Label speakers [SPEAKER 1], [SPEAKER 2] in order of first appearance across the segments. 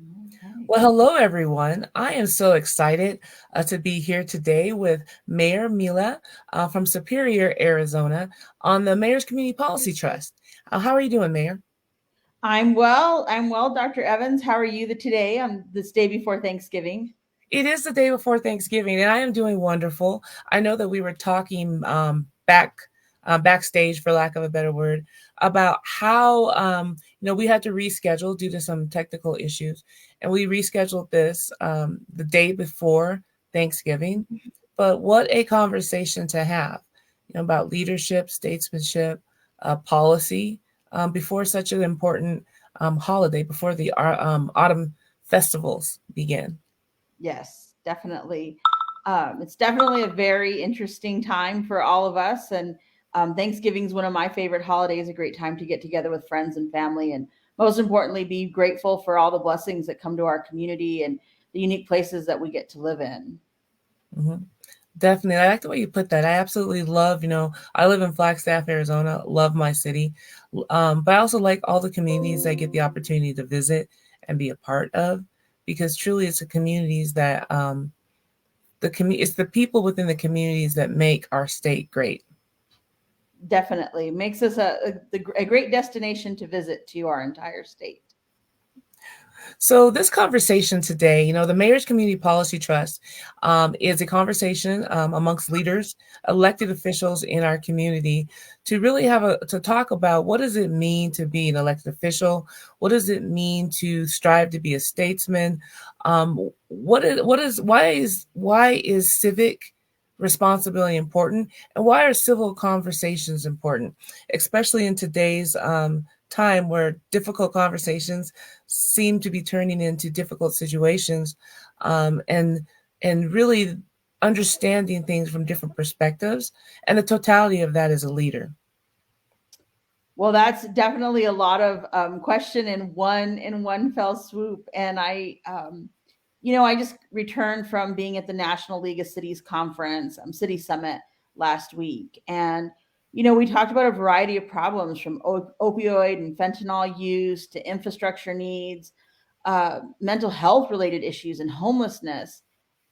[SPEAKER 1] Okay.
[SPEAKER 2] Well, hello, everyone. I am so excited to be here today with Mayor Mila from Superior, Arizona, on the Mayor's Community Policy Trust. How are you doing, Mayor?
[SPEAKER 1] I'm well. I'm well, Dr. Evans. How are you today on this day before Thanksgiving?
[SPEAKER 2] It is the day before Thanksgiving, and I am doing wonderful. I know that we were talking backstage, for lack of a better word, about how we had to reschedule due to some technical issues, and we rescheduled this the day before Thanksgiving. But what a conversation to have, about leadership, statesmanship, policy before such an important holiday, before the autumn festivals begin.
[SPEAKER 1] Yes, definitely. It's definitely a very interesting time for all of us. And Thanksgiving is one of my favorite holidays, a great time to get together with friends and family. And most importantly, be grateful for all the blessings that come to our community and the unique places that we get to live in.
[SPEAKER 2] hmm Definitely. I like the way you put that. I absolutely love, I live in Flagstaff, Arizona, love my city. But I also like all the communities I get the opportunity to visit and be a part of, because truly it's the communities that, it's the people within the communities that make our state great.
[SPEAKER 1] Definitely makes us a great destination to visit to our entire state.
[SPEAKER 2] So, this conversation today, the Mayor's Community Policy Trust is a conversation amongst leaders, elected officials in our community to really to talk about what does it mean to be an elected official? What does it mean to strive to be a statesman? Why is civic responsibility important? And why are civil conversations important, especially in today's time where difficult conversations seem to be turning into difficult situations, and really understanding things from different perspectives and the totality of that as a leader.
[SPEAKER 1] Well, that's definitely a lot of question in one fell swoop. And I just returned from being at the National League of Cities conference, City Summit last week, and we talked about a variety of problems from opioid and fentanyl use to infrastructure needs, mental health related issues, and homelessness.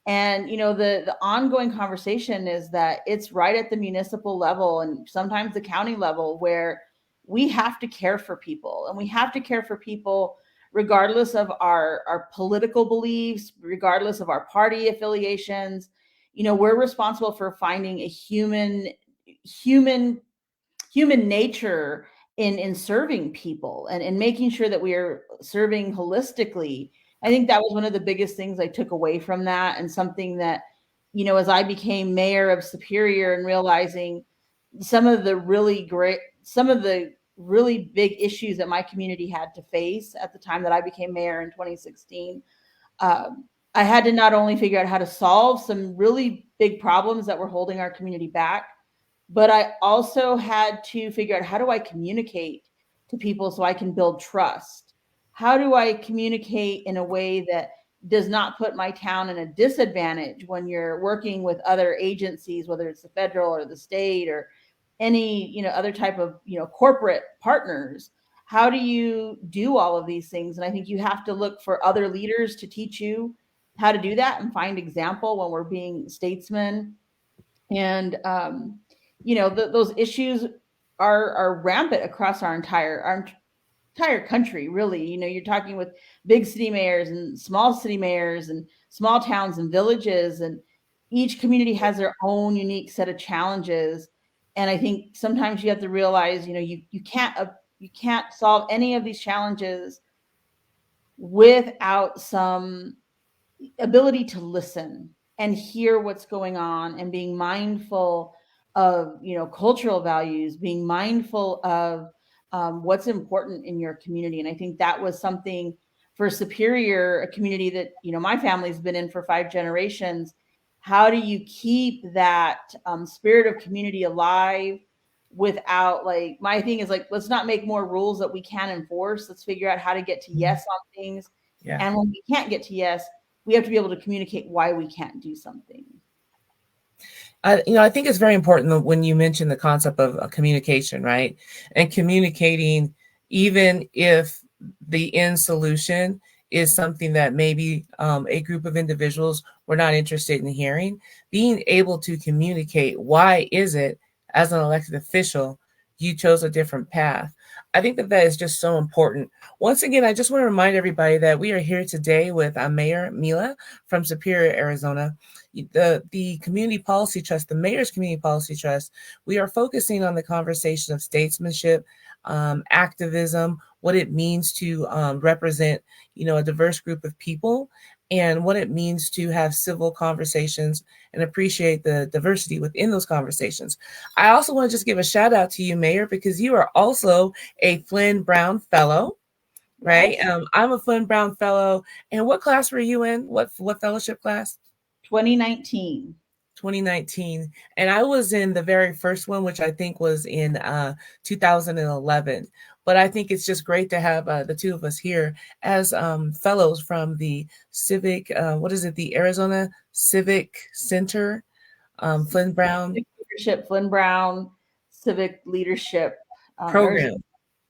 [SPEAKER 1] And the ongoing conversation is that it's right at the municipal level and sometimes the county level where we have to care for people, and we have to care for people regardless of our political beliefs, regardless of our party affiliations. We're responsible for finding a human nature in serving people and making sure that we are serving holistically. I think that was one of the biggest things I took away from that, and something that, as I became mayor of Superior and realizing some of the really big issues that my community had to face at the time that I became mayor in 2016. I had to not only figure out how to solve some really big problems that were holding our community back, but I also had to figure out, how do I communicate to people so I can build trust? How do I communicate in a way that does not put my town in a disadvantage when you're working with other agencies, whether it's the federal or the state or any, other type of, corporate partners? How do you do all of these things? And I think you have to look for other leaders to teach you how to do that and find example when we're being statesmen. And those issues are rampant across our entire country, really. You're talking with big city mayors and small city mayors and small towns and villages, and each community has their own unique set of challenges. And I think sometimes you have to realize, you can't solve any of these challenges without some ability to listen and hear what's going on, and being mindful of cultural values, being mindful of what's important in your community. And I think that was something for Superior, a community that my family's been in for 5 generations. How do you keep that spirit of community alive without, like, my thing is, like, let's not make more rules that we can't enforce. Let's figure out how to get to yes on things.
[SPEAKER 2] Yeah.
[SPEAKER 1] And when we can't get to yes, we have to be able to communicate why we can't do something.
[SPEAKER 2] I think it's very important that when you mention the concept of communication, right? And communicating, even if the end solution is something that maybe a group of individuals were not interested in hearing, being able to communicate why is it, as an elected official, you chose a different path. I think that that is just so important. Once again, I just want to remind everybody that we are here today with Mayor Mila from Superior, Arizona. The Community Policy Trust, the Mayor's Community Policy Trust, we are focusing on the conversation of statesmanship, activism, what it means to represent, a diverse group of people, and what it means to have civil conversations and appreciate the diversity within those conversations. I also want to just give a shout out to you, Mayor, because you are also a Flynn Brown Fellow, right?
[SPEAKER 1] Yes.
[SPEAKER 2] I'm a Flynn Brown Fellow. And what class were you in? What fellowship class?
[SPEAKER 1] 2019.
[SPEAKER 2] 2019. And I was in the very first one, which I think was in 2011. But I think it's just great to have the two of us here as fellows from the Civic, what is it, the Arizona Civic Center, Flynn Brown
[SPEAKER 1] Civic leadership, Flynn Brown civic leadership Arizona
[SPEAKER 2] program.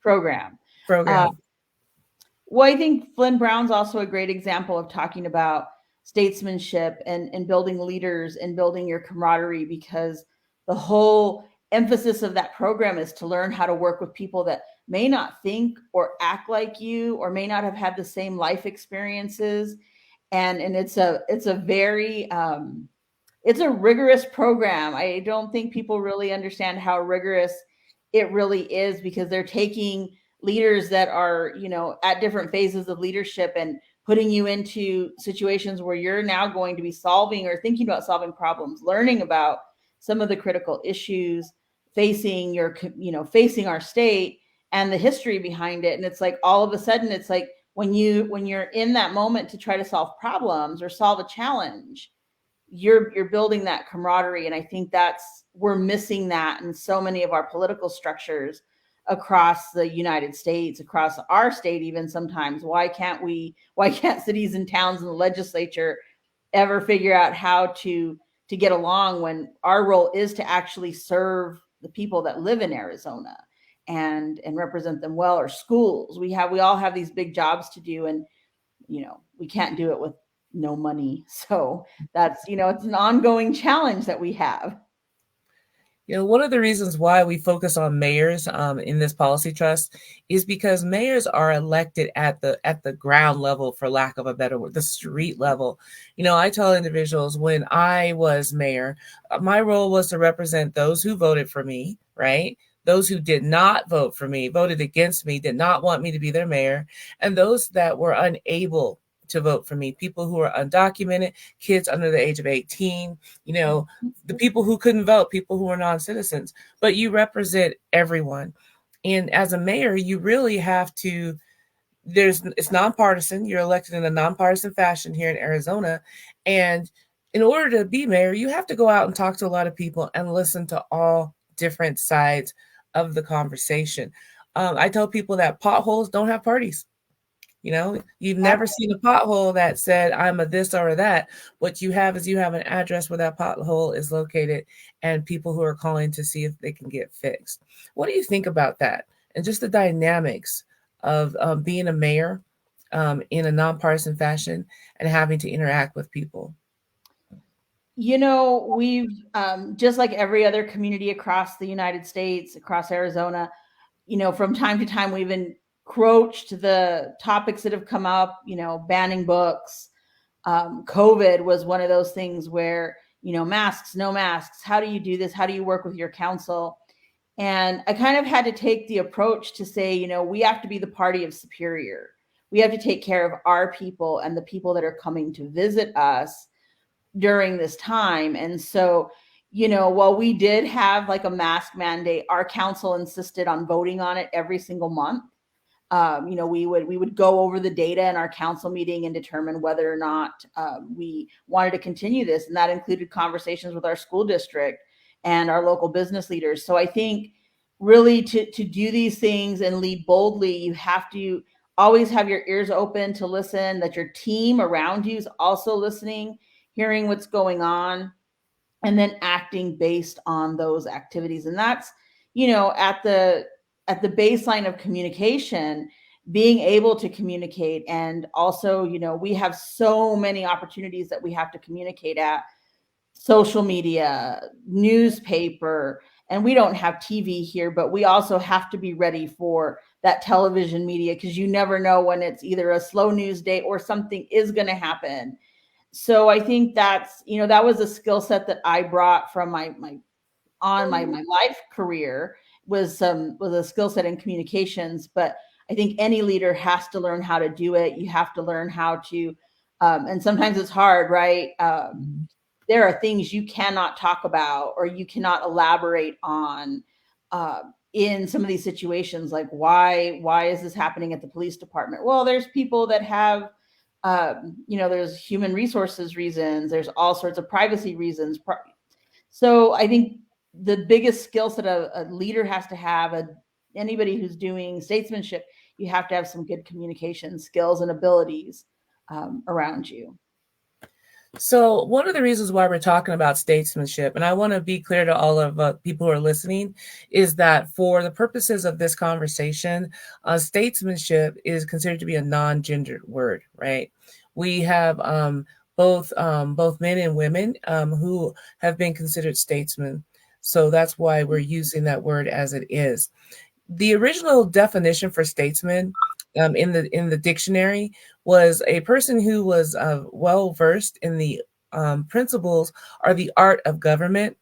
[SPEAKER 1] program.
[SPEAKER 2] Program.
[SPEAKER 1] Well, I think Flynn Brown's also a great example of talking about statesmanship and building leaders and building your camaraderie, because the whole emphasis of that program is to learn how to work with people that may not think or act like you or may not have had the same life experiences. And it's a very it's a rigorous program. I don't think people really understand how rigorous it really is, because they're taking leaders that are, at different phases of leadership and putting you into situations where you're now going to be solving or thinking about solving problems, learning about some of the critical issues facing facing our state and the history behind it. And it's like all of a sudden it's like when you're in that moment to try to solve problems or solve a challenge, you're building that camaraderie. And I think we're missing that in so many of our political structures across the United States, across our state even sometimes. Why can't cities and towns and the legislature ever figure out how to get along when our role is to actually serve the people that live in Arizona and represent them well? Or schools, we all have these big jobs to do, and we can't do it with no money. So that's, it's an ongoing challenge that we have.
[SPEAKER 2] One of the reasons why we focus on mayors in this policy trust is because mayors are elected at the ground level, for lack of a better word, the street level. I tell individuals when I was mayor, my role was to represent those who voted for me, right? Those who did not vote for me, voted against me, did not want me to be their mayor, and those that were unable to vote for me, people who are undocumented, kids under the age of 18, the people who couldn't vote, people who are non-citizens. But you represent everyone. And as a mayor, you really have to, it's nonpartisan. You're elected in a nonpartisan fashion here in Arizona. And in order to be mayor, you have to go out and talk to a lot of people and listen to all different sides of the conversation. I tell people that potholes don't have parties. You've never seen a pothole that said, I'm a this or a that. What you have is you have an address where that pothole is located and people who are calling to see if they can get fixed. What do you think about that? And just the dynamics of being a mayor in a nonpartisan fashion and having to interact with people?
[SPEAKER 1] We've, just like every other community across the United States, across Arizona, from time to time, we've encroached the topics that have come up, banning books. COVID was one of those things where, masks, no masks. How do you do this? How do you work with your council? And I kind of had to take the approach to say, we have to be the party of superior. We have to take care of our people and the people that are coming to visit us during this time. And so, while we did have like a mask mandate, our council insisted on voting on it every single month. We would go over the data in our council meeting and determine whether or not we wanted to continue this. And that included conversations with our school district and our local business leaders. So I think really to do these things and lead boldly, you have to always have your ears open to listen, that your team around you is also listening, hearing what's going on, and then acting based on those activities. And that's, at the baseline of communication, being able to communicate. And also, we have so many opportunities that we have to communicate at: social media, newspaper, and we don't have TV here, but we also have to be ready for that television media, because you never know when it's either a slow news day or something is going to happen. So I think that was a skill set that I brought from my life career, was a skill set in communications. But I think any leader has to learn how to do it. You have to learn how to, and sometimes it's hard, right? There are things you cannot talk about or you cannot elaborate on in some of these situations. Like, why is this happening at the police department? Well, there's people that have, there's human resources reasons, there's all sorts of privacy reasons. So I think the biggest skill set a leader has to have, anybody who's doing statesmanship, you have to have some good communication skills and abilities around you.
[SPEAKER 2] So one of the reasons why we're talking about statesmanship, and I want to be clear to all of people who are listening, is that for the purposes of this conversation, statesmanship is considered to be a non-gendered word, right? We have both men and women who have been considered statesmen. So that's why we're using that word as it is. The original definition for statesman in the dictionary was a person who was well versed in the principles or the art of government,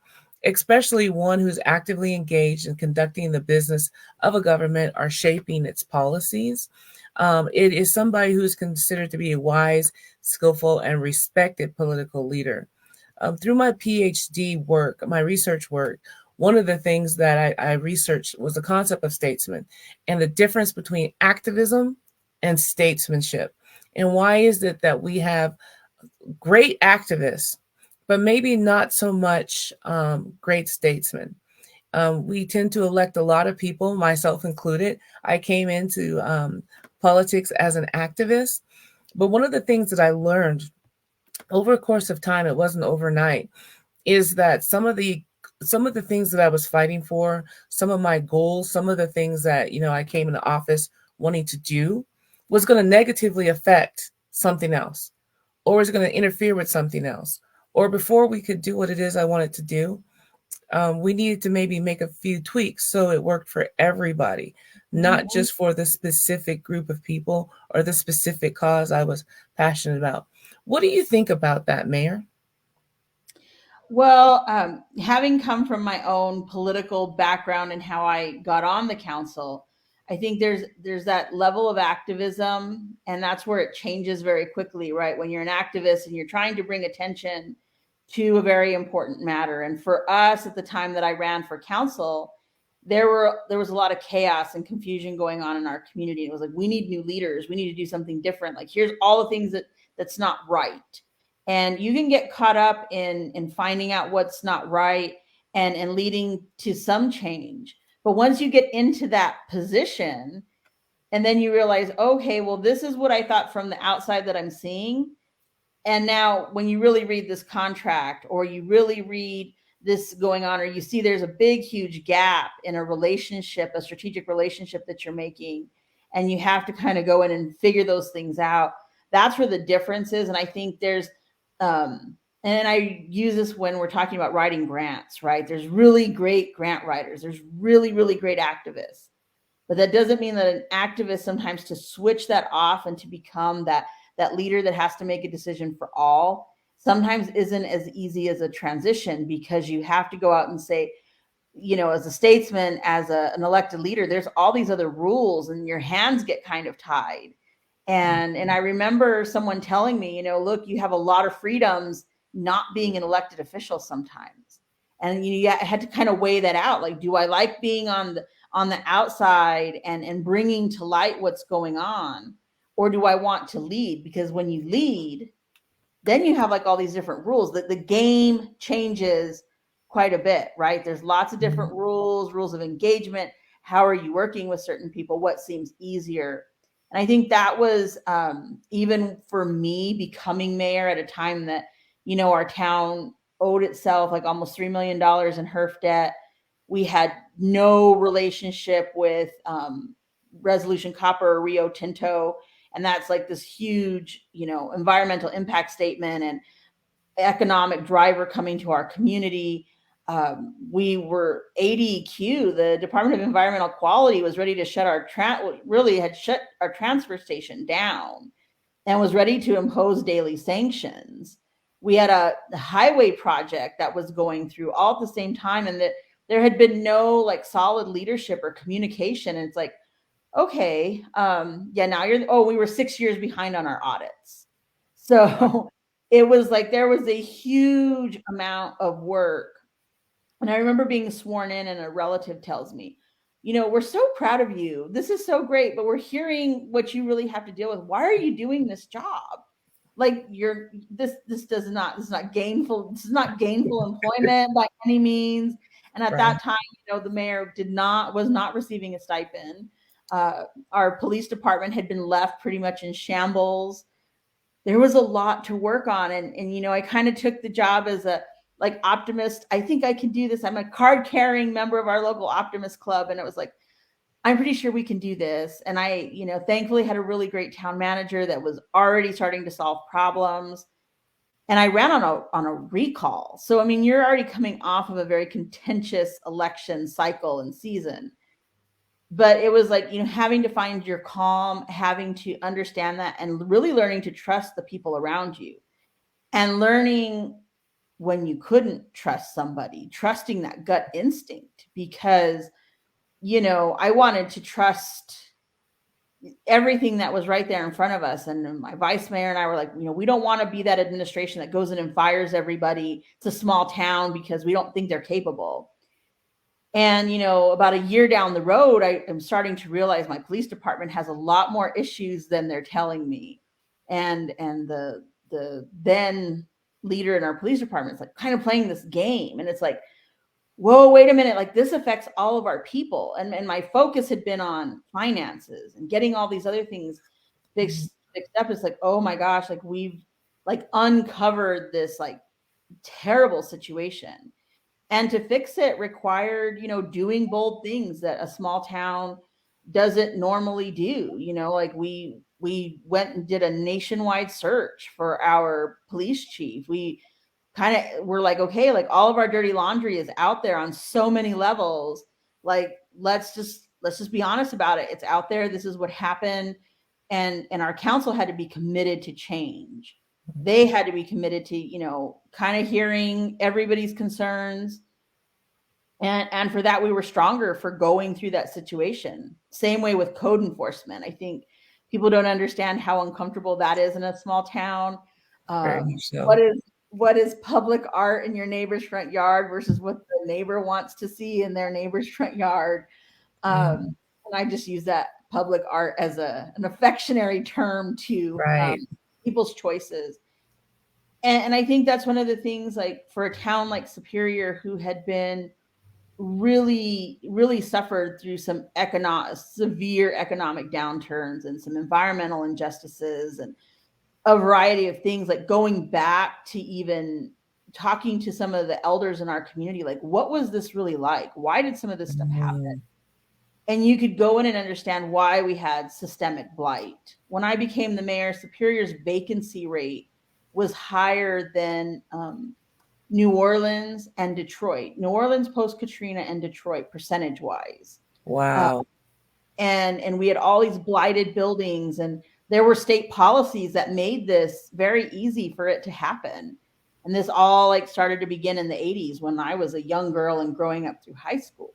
[SPEAKER 2] especially one who's actively engaged in conducting the business of a government or shaping its policies. It is somebody who is considered to be a wise, skillful, and respected political leader. Through my PhD work, my research work, one of the things that I researched was the concept of statesman and the difference between activism and statesmanship. And why is it that we have great activists, but maybe not so much great statesmen? We tend to elect a lot of people, myself included. I came into politics as an activist. But one of the things that I learned over a course of time, it wasn't overnight, is that some of the things that I was fighting for, some of my goals, some of the things that, I came into office wanting to do was going to negatively affect something else, or was going to interfere with something else. Or before we could do what it is I wanted to do, we needed to maybe make a few tweaks so it worked for everybody, not just for the specific group of people or the specific cause I was passionate about. What do you think about that, Mayor?
[SPEAKER 1] Well, having come from my own political background and how I got on the council, I think there's that level of activism, and that's where it changes very quickly, right? When you're an activist and you're trying to bring attention to a very important matter. And for us, at the time that I ran for council, there was a lot of chaos and confusion going on in our community. It was like, we need new leaders, we need to do something different. Like, here's all the things that's not right. And you can get caught up in finding out what's not right and leading to some change. But once you get into that position, and then you realize, okay, well, this is what I thought from the outside that I'm seeing. And now when you really read this contract, or you really read this going on, or you see there's a big, huge gap in a relationship, a strategic relationship that you're making, and you have to kind of go in and figure those things out. That's where the difference is. And I think there's, and I use this when we're talking about writing grants, right? There's really great grant writers. There's really, really great activists. But that doesn't mean that an activist sometimes to switch that off and to become that leader that has to make a decision for all sometimes isn't as easy as a transition, because you have to go out and say, as a statesman, as an elected leader, there's all these other rules and your hands get kind of tied. And I remember someone telling me, look, you have a lot of freedoms not being an elected official sometimes. And you had to kind of weigh that out. Like, do I like being on the outside and bringing to light what's going on? Or do I want to lead? Because when you lead, then you have like all these different rules. That the game changes quite a bit, right? There's lots of different rules of engagement. How are you working with certain people? What seems easier? And I think that was even for me becoming mayor at a time that, our town owed itself like almost $3 million in HERF debt. We had no relationship with Resolution Copper or Rio Tinto. And that's like this huge, environmental impact statement and economic driver coming to our community. We were ADQ, the Department of Environmental Quality, was ready to shut had shut our transfer station down and was ready to impose daily sanctions. We had a highway project that was going through all at the same time, and that there had been no like solid leadership or communication. And it's like, okay, now we were 6 years behind on our audits. So it was like there was a huge amount of work. And I remember being sworn in, and a relative tells me, we're so proud of you. This is so great, but we're hearing what you really have to deal with. Why are you doing this job? Like this is not gainful employment by any means. And at that time, the mayor was not receiving a stipend. Our police department had been left pretty much in shambles. There was a lot to work on. And I kind of took the job as a like optimist. I think I can do this. I'm a card carrying member of our local optimist club. And it was like, I'm pretty sure we can do this. And I, thankfully had a really great town manager that was already starting to solve problems. And I ran on a recall. So, I mean, you're already coming off of a very contentious election cycle and season. But it was like, having to find your calm, having to understand that, and really learning to trust the people around you, and learning when you couldn't trust somebody, trusting that gut instinct, because, I wanted to trust everything that was right there in front of us. And my vice mayor and I were like, we don't want to be that administration that goes in and fires everybody. It's a small town because we don't think they're capable. And, about a year down the road, I am starting to realize my police department has a lot more issues than they're telling me. And the then leader in our police department is like kind of playing this game. And it's like, whoa, wait a minute. Like, this affects all of our people. And my focus had been on finances and getting all these other things fixed up. It's like, oh my gosh, like we've like uncovered this like terrible situation. And to fix it required, doing bold things that a small town doesn't normally do. Like we went and did a nationwide search for our police chief. We kind of were like, okay, like all of our dirty laundry is out there on so many levels. Like, let's just be honest about it. It's out there. This is what happened. And our council had to be committed to change. They had to be committed to, kind of hearing everybody's concerns. And for that, we were stronger for going through that situation. Same way with code enforcement. I think people don't understand how uncomfortable that is in a small town. What is public art in your neighbor's front yard versus what the neighbor wants to see in their neighbor's front yard. And I just use that public art as an affectionary term to people's choices. And I think that's one of the things, like for a town like Superior, who had been really, really suffered through some severe economic downturns and some environmental injustices and a variety of things, like going back to even talking to some of the elders in our community, like, what was this really like? Why did some of this stuff happen? And you could go in and understand why we had systemic blight. When I became the mayor, Superior's vacancy rate was higher than New Orleans and Detroit. New Orleans post-Katrina and Detroit percentage-wise.
[SPEAKER 2] Wow.
[SPEAKER 1] And we had all these blighted buildings, and there were state policies that made this very easy for it to happen. And this all like started to begin in the 80s when I was a young girl and growing up through high school.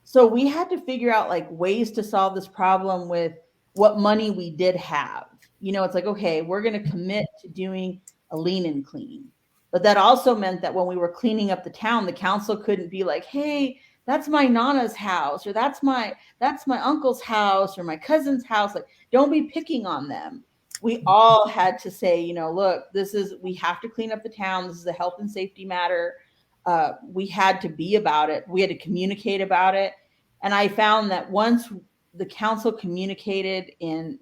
[SPEAKER 1] So we had to figure out like ways to solve this problem with what money we did have. It's like, okay, we're going to commit to doing a lean and clean. But that also meant that when we were cleaning up the town, the council couldn't be like, hey, that's my Nana's house, or that's my uncle's house, or my cousin's house. Like, don't be picking on them. We all had to say, look, we have to clean up the town. This is a health and safety matter. We had to be about it. We had to communicate about it. And I found that once the council communicated, in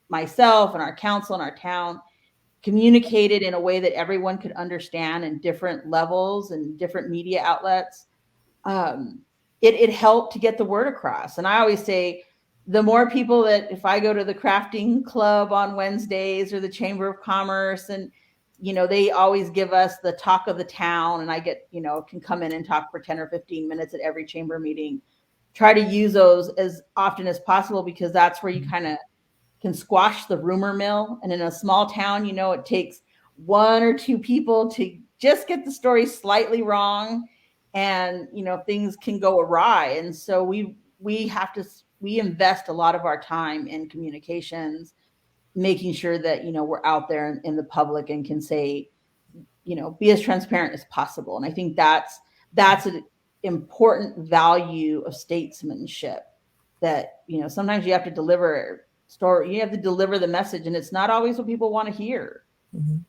[SPEAKER 1] myself and our council and our town communicated in a way that everyone could understand in different levels and different media outlets, it helped to get the word across. And I always say, the more people that, if I go to the crafting club on Wednesdays or the Chamber of Commerce, and they always give us the talk of the town, and I get, can come in and talk for 10 or 15 minutes at every chamber meeting. Try to use those as often as possible, because that's where you kind of can squash the rumor mill. And in a small town, it takes one or two people to just get the story slightly wrong, and things can go awry. And so we invest a lot of our time in communications, making sure that we're out there in the public and can say, be as transparent as possible. And I think that's an important value of statesmanship, that sometimes you have to deliver the message, and it's not always what people want to hear.
[SPEAKER 2] Mm-hmm.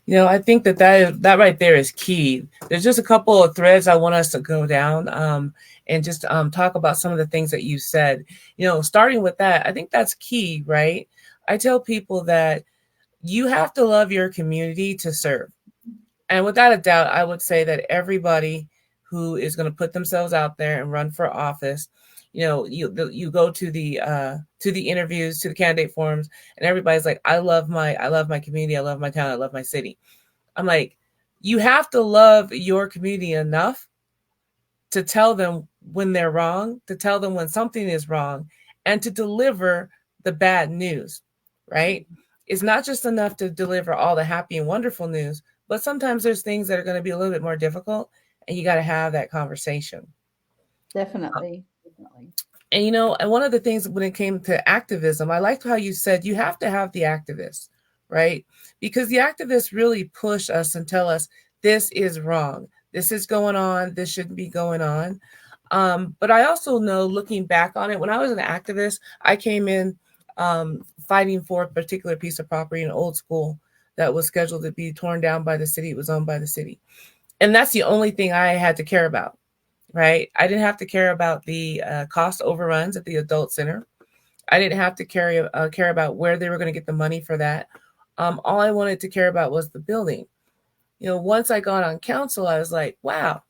[SPEAKER 2] I think that right there is key. There's just a couple of threads I want us to go down, and just talk about some of the things that you said. Starting with that, I think that's key, right? I tell people that you have to love your community to serve. And without a doubt, I would say that everybody who is going to put themselves out there and run for office, you go to the interviews, to the candidate forums, and everybody's like, I love my community, I love my town, I love my city. I'm like, you have to love your community enough to tell them when they're wrong, to tell them when something is wrong, and to deliver the bad news, right? It's not just enough to deliver all the happy and wonderful news, but sometimes there's things that are going to be a little bit more difficult, and you got to have that conversation.
[SPEAKER 1] Definitely.
[SPEAKER 2] And one of the things when it came to activism, I liked how you said you have to have the activists, right? Because the activists really push us and tell us this is wrong, this is going on, this shouldn't be going on. But I also know, looking back on it, when I was an activist, I came in fighting for a particular piece of property, an old school that was scheduled to be torn down by the city. It was owned by the city. And that's the only thing I had to care about, right? I didn't have to care about the cost overruns at the adult center. I didn't have to care about where they were going to get the money for that. All I wanted to care about was the building. Once I got on council, I was like, wow,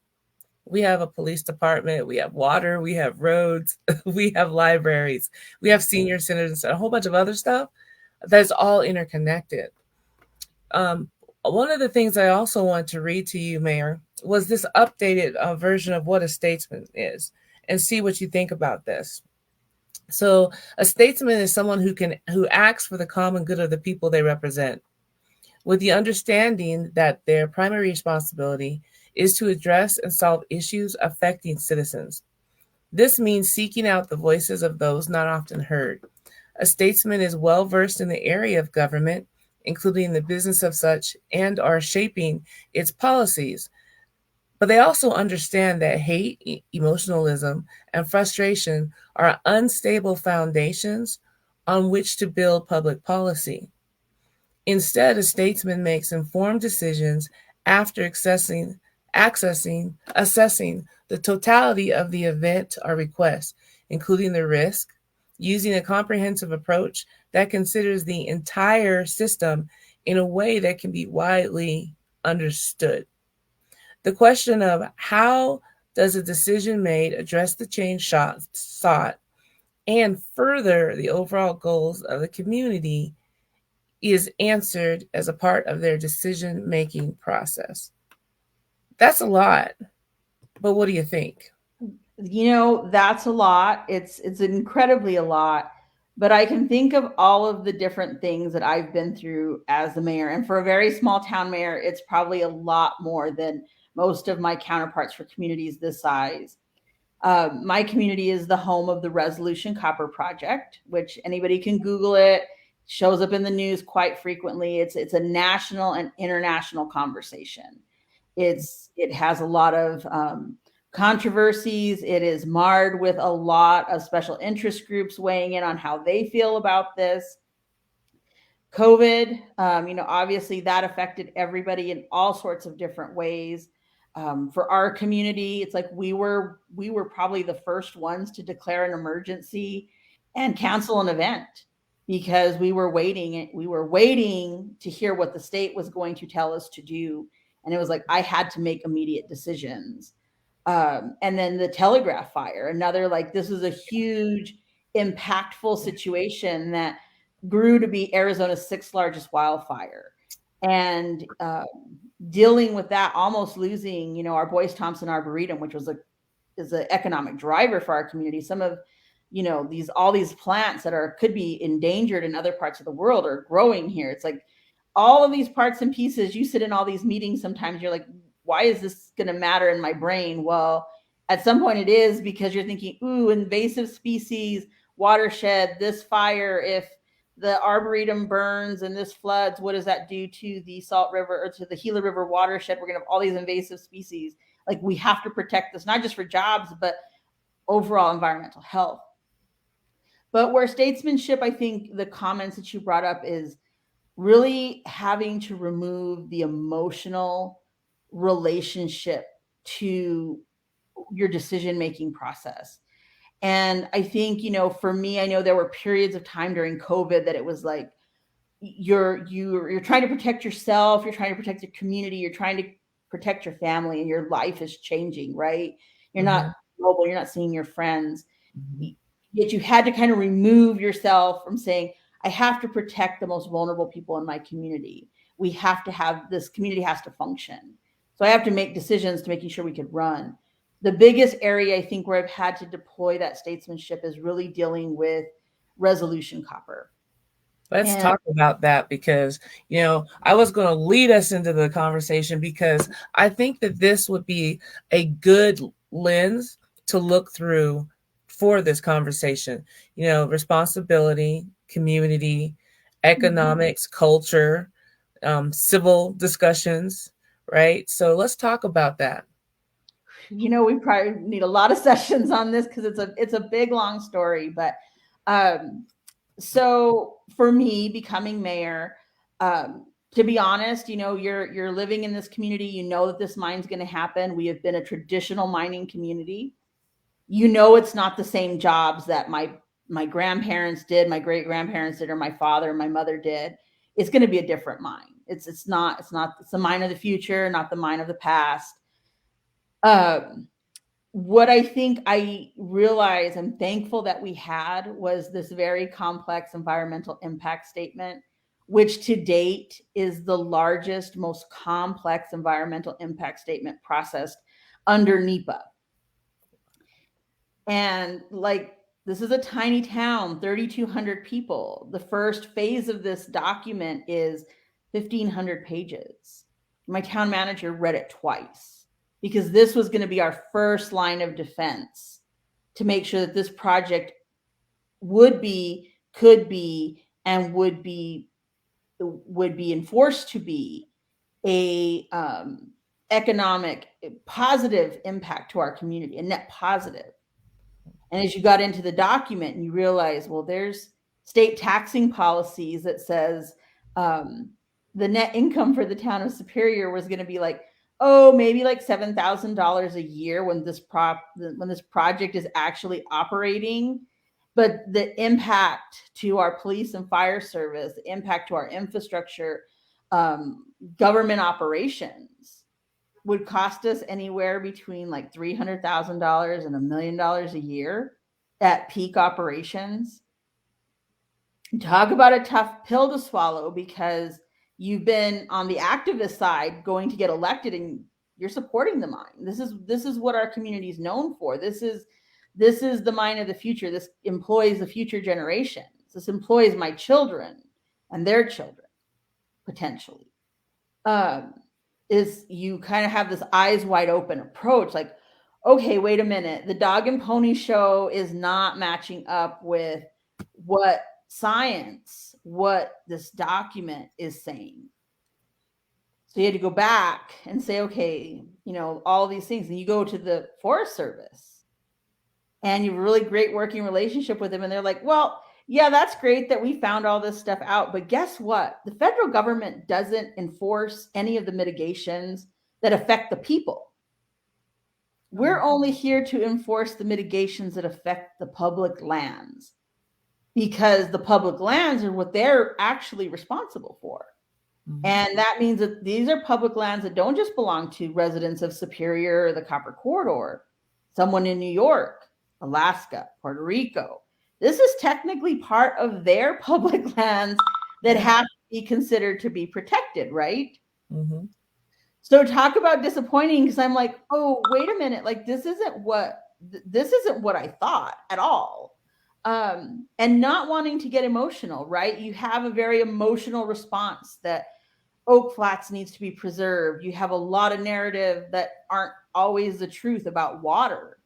[SPEAKER 2] we have a police department, we have water, we have roads, we have libraries, we have senior centers, and a whole bunch of other stuff that's all interconnected. One of the things I also want to read to you, Mayor, was this updated version of what a statesman is, and see what you think about this. So a statesman is someone who acts for the common good of the people they represent, with the understanding that their primary responsibility is to address and solve issues affecting citizens. This means seeking out the voices of those not often heard. A statesman is well versed in the area of government, including the business of such, and are shaping its policies. But they also understand that hate, emotionalism, and frustration are unstable foundations on which to build public policy. Instead, a statesman makes informed decisions after assessing the totality of the event or request, including the risk, using a comprehensive approach that considers the entire system in a way that can be widely understood. The question of how does a decision made address the change sought and further the overall goals of the community is answered as a part of their decision-making process. That's a lot, but what do you think?
[SPEAKER 1] That's a lot. It's incredibly a lot. But I can think of all of the different things that I've been through as the mayor. And for a very small town mayor, it's probably a lot more than most of my counterparts for communities this size. My community is the home of the Resolution Copper Project, which anybody can Google it. Shows up in the news quite frequently. It's a national and international conversation. It has a lot of controversies. It is marred with a lot of special interest groups weighing in on how they feel about this. COVID, obviously that affected everybody in all sorts of different ways. For our community, it's like we were probably the first ones to declare an emergency and cancel an event, because we were waiting to hear what the state was going to tell us to do. And it was like, I had to make immediate decisions. And then the telegraph fire, another, like, this is a huge impactful situation that grew to be Arizona's 6th largest wildfire. And dealing with that, almost losing, our Boyce Thompson Arboretum, which is an economic driver for our community. Some of, all these plants that could be endangered in other parts of the world are growing here. It's like all of these parts and pieces. You sit in all these meetings, sometimes you're like, why is this going to matter in my brain? Well, at some point it is, because you're thinking, ooh, invasive species, watershed, this fire, if the Arboretum burns and this floods, what does that do to the Salt River or to the Gila River watershed? We're going to have all these invasive species. Like, we have to protect this, not just for jobs, but overall environmental health. But where statesmanship, I think the comments that you brought up, is really having to remove the emotional relationship to your decision-making process. And I think, for me, I know there were periods of time during COVID that it was like, you're trying to protect yourself, you're trying to protect your community, you're trying to protect your family, and your life is changing, right? You're not mobile, you're not seeing your friends. Yet you had to kind of remove yourself from saying, I have to protect the most vulnerable people in my community. We have to have, this community has to function. So I have to make decisions to making sure we could run. The biggest area, I think, where I've had to deploy that statesmanship is really dealing with resolution copper.
[SPEAKER 2] Let's talk about that, because, I was going to lead us into the conversation, because I think that this would be a good lens to look through for this conversation. Responsibility, community, economics, culture, civil discussions, right? So let's talk about that.
[SPEAKER 1] We probably need a lot of sessions on this, because it's a big, long story. But so for me, becoming mayor, to be honest, you're living in this community, that this mine's going to happen. We have been a traditional mining community. It's not the same jobs that my grandparents did, my great grandparents did, or my father and my mother did. It's going to be a different mine. It's the mine of the future, not the mine of the past. What I think I realized, I'm thankful that we had, was this very complex environmental impact statement, which to date is the largest, most complex environmental impact statement processed under NEPA. And this is a tiny town, 3,200 people. The first phase of this document is 1,500 pages. My town manager read it twice, because this was going to be our first line of defense to make sure that this project could be, and would be enforced to be a economic positive impact to our community, a net positive. And as you got into the document, and you realize, well, there's state taxing policies that says the net income for the town of Superior was going to be maybe $7,000 a year when this project is actually operating. But the impact to our police and fire service, the impact to our infrastructure, government operations, would cost us anywhere between $300,000 and $1 million a year at peak operations. Talk about a tough pill to swallow, because you've been on the activist side going to get elected, and you're supporting the mine. This is what our community is known for. This is the mine of the future. This employs the future generations. This employs my children and their children, potentially. Is you kind of have this eyes wide open approach, okay, wait a minute, the dog and pony show is not matching up with what this document is saying. So you had to go back and say, okay, all these things. And you go to the Forest Service, and you have a really great working relationship with them, and they're like, well, yeah, that's great that we found all this stuff out, but guess what? The federal government doesn't enforce any of the mitigations that affect the people. We're only here to enforce the mitigations that affect the public lands, because the public lands are what they're actually responsible for. And that means that these are public lands that don't just belong to residents of Superior or the Copper Corridor, someone in New York, Alaska, Puerto Rico. This is technically part of their public lands that have to be considered to be protected, right?
[SPEAKER 2] Mm-hmm.
[SPEAKER 1] So talk about disappointing, because I'm like, oh, wait a minute, like this isn't what I thought at all. And not wanting to get emotional, right? You have a very emotional response that Oak Flats needs to be preserved. You have a lot of narrative that aren't always the truth about water.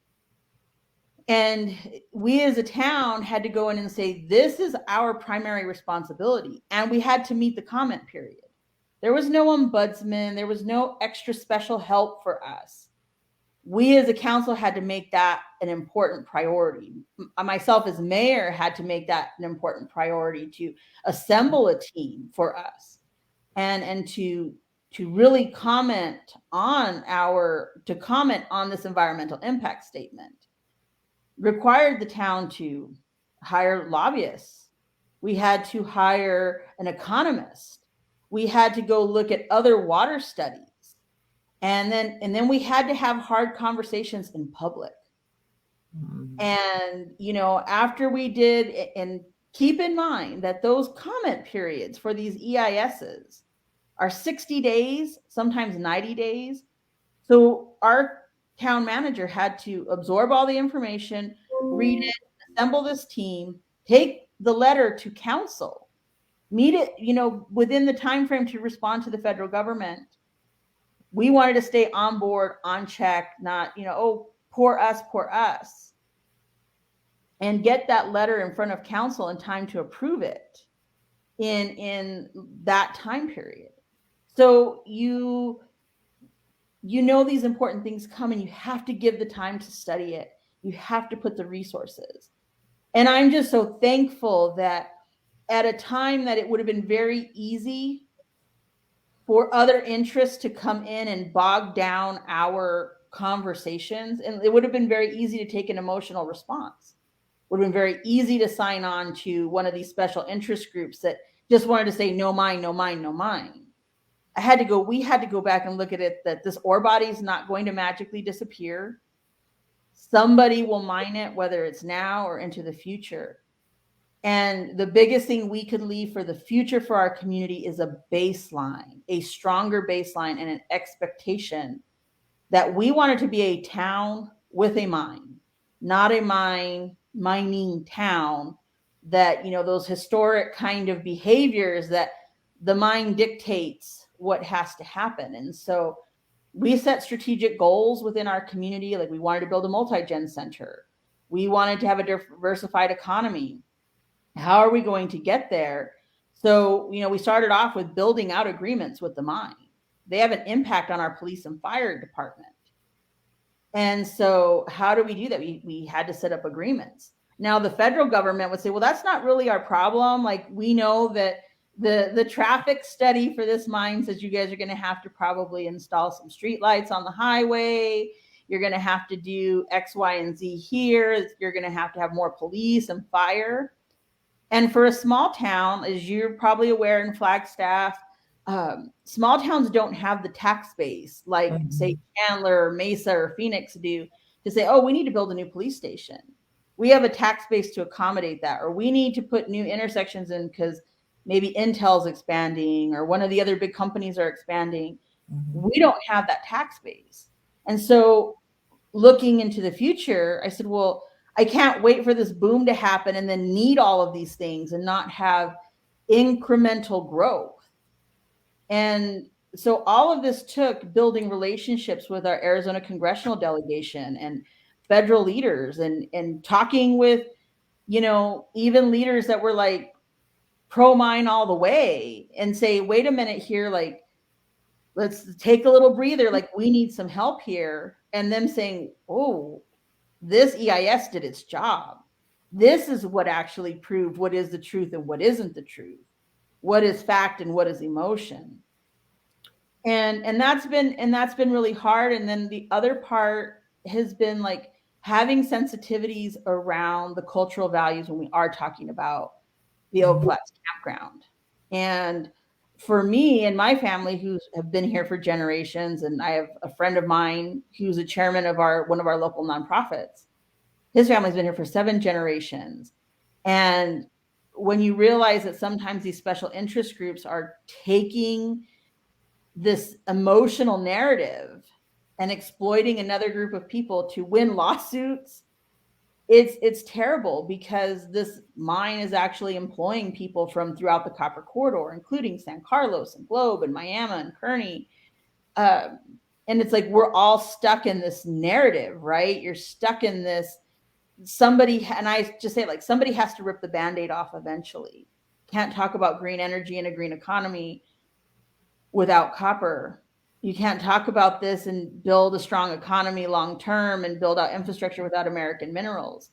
[SPEAKER 1] And we as a town had to go in and say, this is our primary responsibility. And we had to meet the comment period. There was no ombudsman, there was no extra special help for us. We as a council had to make that an important priority. Myself as mayor had to make that an important priority, to assemble a team for us and to really comment on this environmental impact statement. Required the town to hire lobbyists. We had to hire an economist. We had to go look at other water studies. And then we had to have hard conversations in public. Mm-hmm. And, after we did, and keep in mind that those comment periods for these EISs are 60 days, sometimes 90 days. So our town manager had to absorb all the information, read it, assemble this team, take the letter to council, meet it, within the time frame to respond to the federal government. We wanted to stay on board, on check, not, oh, poor us, and get that letter in front of council in time to approve it in that time period. So these important things come, and you have to give the time to study it. You have to put the resources. And I'm just so thankful that at a time that it would have been very easy for other interests to come in and bog down our conversations, and it would have been very easy to take an emotional response. It would have been very easy to sign on to one of these special interest groups that just wanted to say, no mine, no mine, no mine. We had to go back and look at it, that this ore body is not going to magically disappear. Somebody will mine it, whether it's now or into the future. And the biggest thing we could leave for the future for our community is a baseline, a stronger baseline, and an expectation that we wanted to be a town with a mine, not a mining town that, those historic kind of behaviors that the mine dictates what has to happen. And so we set strategic goals within our community. Like, we wanted to build a multi-gen center. We wanted to have a diversified economy. How are we going to get there? So, we started off with building out agreements with the mine. They have an impact on our police and fire department. And so how do we do that? We had to set up agreements. Now the federal government would say, well, that's not really our problem. Like, we know that the traffic study for this mine says you guys are going to have to probably install some streetlights on the highway. You're going to have to do X, Y, and Z here. You're going to have more police and fire. And for a small town, as you're probably aware in Flagstaff, small towns don't have the tax base like, say, Chandler or Mesa or Phoenix do, to say, oh, we need to build a new police station. We have a tax base to accommodate that, or we need to put new intersections in because maybe Intel's expanding or one of the other big companies are expanding. Mm-hmm. We don't have that tax base. And so looking into the future, I said, well, I can't wait for this boom to happen and then need all of these things and not have incremental growth. And so all of this took building relationships with our Arizona congressional delegation and federal leaders, and talking with, even leaders that were like pro mine all the way, and say, wait a minute here, like, let's take a little breather. Like, we need some help here. And them saying, oh, this EIS did its job. This is what actually proved what is the truth and what isn't the truth, what is fact and what is emotion. And that's been really hard. And then the other part has been like having sensitivities around the cultural values when we are talking about the Oak Flats campground. And for me and my family, who have been here for generations, and I have a friend of mine who's a chairman of one of our local nonprofits. His family's been here for 7 generations. And when you realize that sometimes these special interest groups are taking this emotional narrative and exploiting another group of people to win lawsuits, it's terrible, because this mine is actually employing people from throughout the copper corridor, including San Carlos and Globe and Miami and Kearney. And it's like we're all stuck in this narrative, right? You're stuck in this. Somebody, and I just say, like, somebody has to rip the Band-Aid off eventually. Can't talk about green energy and a green economy without copper. You can't talk about this and build a strong economy long term and build out infrastructure without American minerals.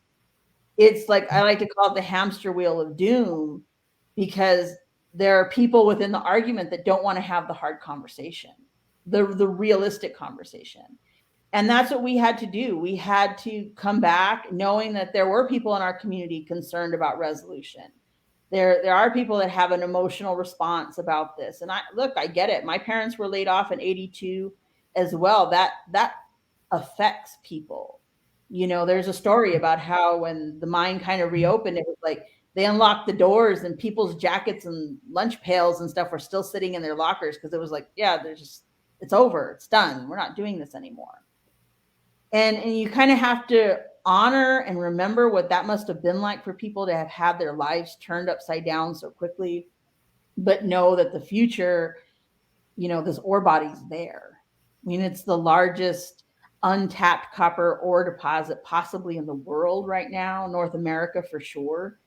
[SPEAKER 1] It's like, I like to call it the hamster wheel of doom, because there are people within the argument that don't want to have the hard conversation, the realistic conversation. And that's what we had to do. We had to come back knowing that there were people in our community concerned about resolution. There are people that have an emotional response about this. And I get it. My parents were laid off in 82 as well. That affects people. There's a story about how when the mine kind of reopened, it was like they unlocked the doors and people's jackets and lunch pails and stuff were still sitting in their lockers, because it was like, yeah, it's over. It's done. We're not doing this anymore. And you kind of have to honor and remember what that must have been like for people to have had their lives turned upside down so quickly, but know that the future, this ore body's there. I mean, it's the largest untapped copper ore deposit possibly in the world right now, North America for sure.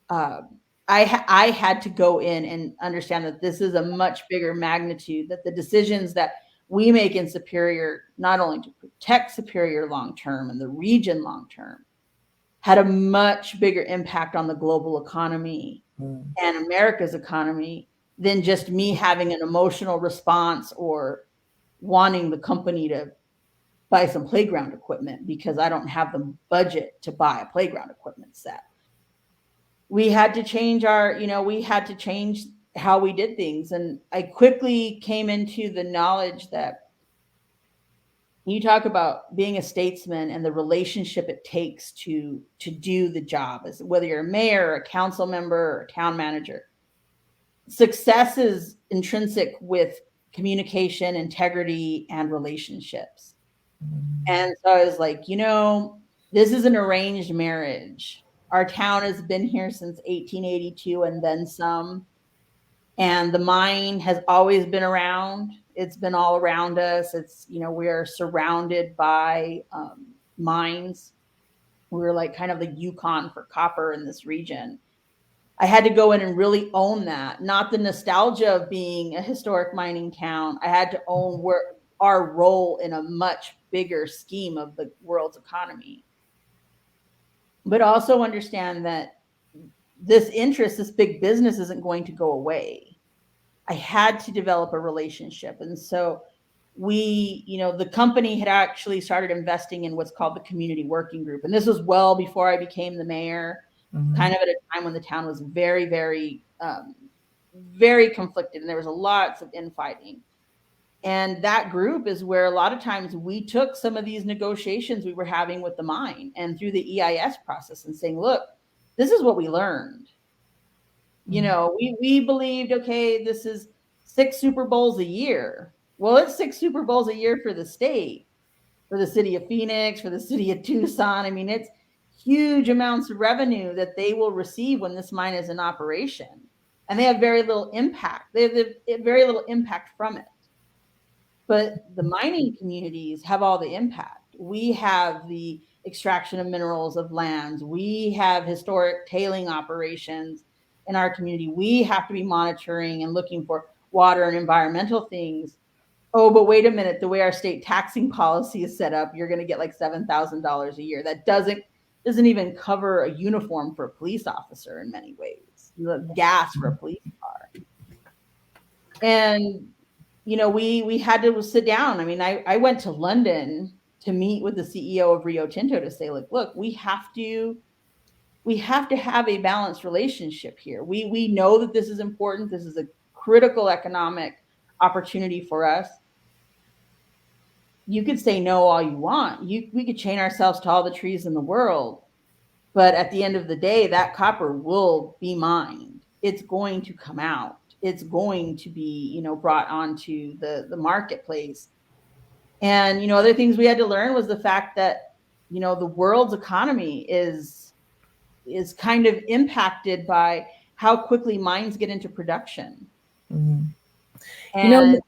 [SPEAKER 1] I had to go in and understand that this is a much bigger magnitude, that the decisions that we make in Superior, not only to protect Superior long term and the region long term, had a much bigger impact on the global economy and America's economy than just me having an emotional response or wanting the company to buy some playground equipment because I don't have the budget to buy a playground equipment set. We had to change how we did things. And I quickly came into the knowledge that you talk about being a statesman and the relationship it takes to do the job, as whether you're a mayor, a council member, or a town manager. Success is intrinsic with communication, integrity, and relationships. And so I was like, this is an arranged marriage. Our town has been here since 1882 and then some. And the mine has always been around. It's been all around us. We are surrounded by mines. We're like kind of the Yukon for copper in this region. I had to go in and really own that, not the nostalgia of being a historic mining town. I had to own our role in a much bigger scheme of the world's economy. But also understand that this interest, this big business, isn't going to go away. I had to develop a relationship. And so the company had actually started investing in what's called the community working group. And this was well before I became the mayor, kind of at a time when the town was very, very, very conflicted. And there was lots of infighting. And that group is where a lot of times we took some of these negotiations we were having with the mine and through the EIS process and saying, look, this is what we learned. We believed, okay, this is 6 Super Bowls a year. Well, it's 6 Super Bowls a year for the state, for the city of Phoenix, for the city of Tucson. I mean, it's huge amounts of revenue that they will receive when this mine is in operation. And they have very little impact. They have very little impact from it. But the mining communities have all the impact. We have the extraction of minerals of lands. We have historic tailing operations in our community. We have to be monitoring and looking for water and environmental things. Oh, but wait a minute, the way our state taxing policy is set up, you're going to get like $7,000 a year. That doesn't even cover a uniform for a police officer in many ways. You have gas for a police car. And we had to sit down. I mean, I went to London to meet with the CEO of Rio Tinto to say, like, look, we have to have a balanced relationship here. We know that this is important. This is a critical economic opportunity for us. You could say no all you want. We could chain ourselves to all the trees in the world. But at the end of the day, that copper will be mined. It's going to come out. It's going to be, brought onto the marketplace. And, other things we had to learn was the fact that, the world's economy is kind of impacted by how quickly mines get into production.
[SPEAKER 2] Mhm. You know,
[SPEAKER 1] And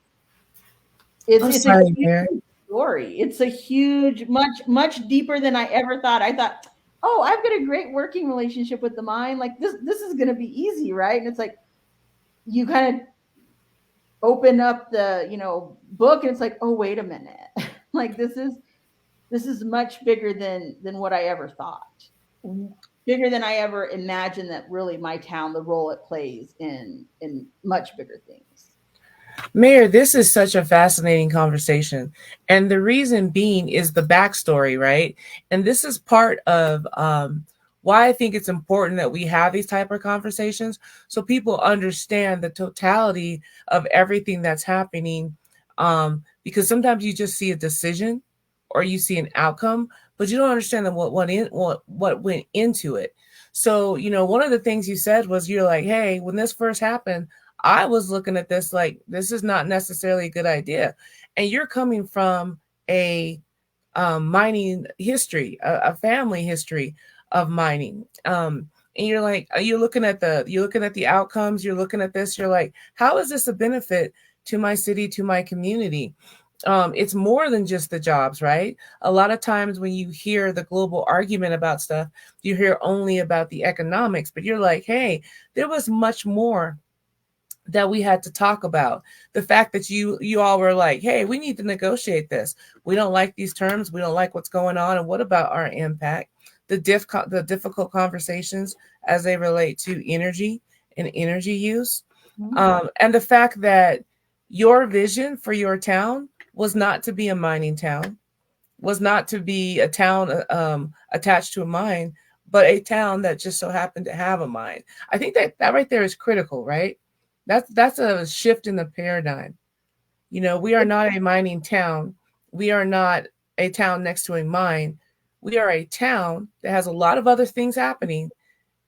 [SPEAKER 2] I'm
[SPEAKER 1] it's a
[SPEAKER 2] sorry,
[SPEAKER 1] huge
[SPEAKER 2] Mayor.
[SPEAKER 1] story. It's a huge, much deeper than I ever thought. I thought, oh, I've got a great working relationship with the mine. Like this is going to be easy, right? And it's like you kind of open up the book, and it's like, oh, wait a minute, like this is much bigger than what I ever thought. Bigger than I ever imagined that really my town, the role it plays in much bigger things.
[SPEAKER 2] Mayor, this is such a fascinating conversation. And the reason being is the backstory, right? And this is part of why I think it's important that we have these type of conversations so people understand the totality of everything that's happening. Because sometimes you just see a decision or you see an outcome, but you don't understand what went into it. So, one of the things you said was you're like, hey, when this first happened, I was looking at this like this is not necessarily a good idea. And you're coming from a mining history, a family history of mining. And you're like, you're looking at the outcomes, you're looking at this, you're like, how is this a benefit to my city, to my community? It's more than just the jobs, right? A lot of times when you hear the global argument about stuff, you hear only about the economics, but you're like, hey, there was much more that we had to talk about. The fact that you all were like, hey, we need to negotiate this. We don't like these terms. We don't like what's going on. And what about our impact? The difficult conversations as they relate to energy and energy use. And the fact that your vision for your town was not to be a mining town, was not to be a town attached to a mine, but a town that just so happened to have a mine. I think that right there is critical, right? That's a shift in the paradigm. We are not a mining town. We are not a town next to a mine. We are a town that has a lot of other things happening,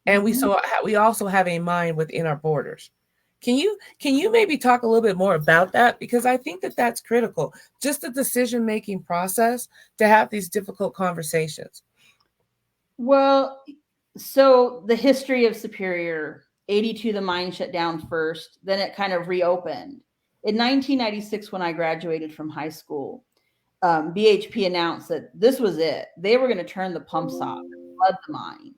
[SPEAKER 2] and we also have a mine within our borders. Can you maybe talk a little bit more about that, because I think that that's critical, just the decision making process to have these difficult conversations.
[SPEAKER 1] Well, so the history of Superior, 82, the mine shut down first, then it kind of reopened. In 1996, when I graduated from high school, BHP announced that this was it. They were going to turn the pumps off and flood the mine.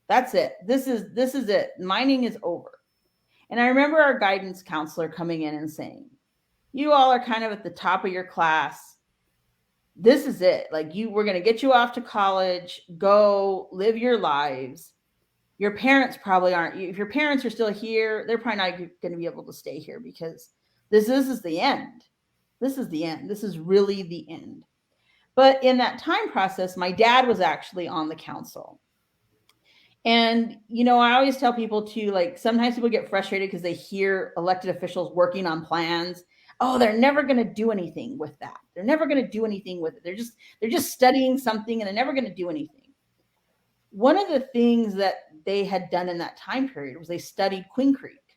[SPEAKER 1] That's it. This is it. Mining is over. And I remember our guidance counselor coming in and saying, you all are kind of at the top of your class. This is it. Like we're going to get you off to college, go live your lives. Your parents probably aren't. If your parents are still here, they're probably not going to be able to stay here because this is the end. This is the end. This is really the end. But in that time process, my dad was actually on the council. And, I always tell people too, like sometimes people get frustrated because they hear elected officials working on plans. Oh, they're never going to do anything with that. They're never going to do anything with it. They're just studying something and they're never going to do anything. One of the things that they had done in that time period was they studied Queen Creek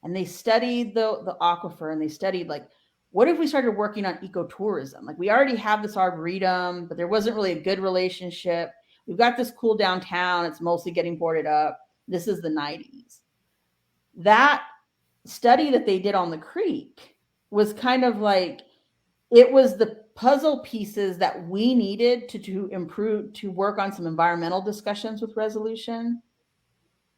[SPEAKER 1] and they studied the aquifer, and they studied like, what if we started working on ecotourism? Like we already have this arboretum, but there wasn't really a good relationship. We've got this cool downtown. It's mostly getting boarded up. This is the 90s. That study that they did on the creek was kind of like, it was the puzzle pieces that we needed to improve, to work on some environmental discussions with resolution.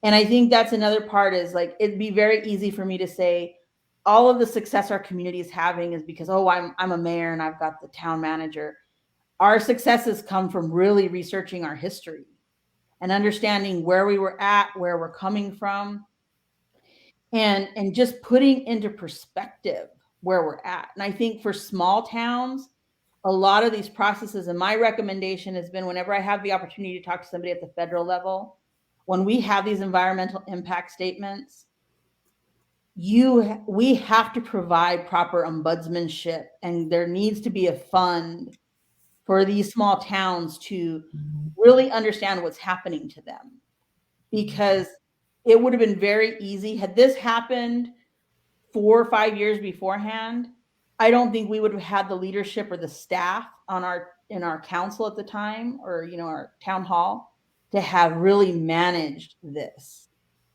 [SPEAKER 1] And I think that's another part is like, it'd be very easy for me to say all of the success our community is having is because, oh, I'm a mayor and I've got the town manager. Our successes come from really researching our history and understanding where we were at, where we're coming from, and just putting into perspective where we're at. And I think for small towns, a lot of these processes, and my recommendation has been whenever I have the opportunity to talk to somebody at the federal level, when we have these environmental impact statements, we have to provide proper ombudsmanship, and there needs to be a fund for these small towns to really understand what's happening to them. Because it would have been very easy had this happened 4 or 5 years beforehand. I don't think we would have had the leadership or the staff in our council at the time, or our town hall, to have really managed this.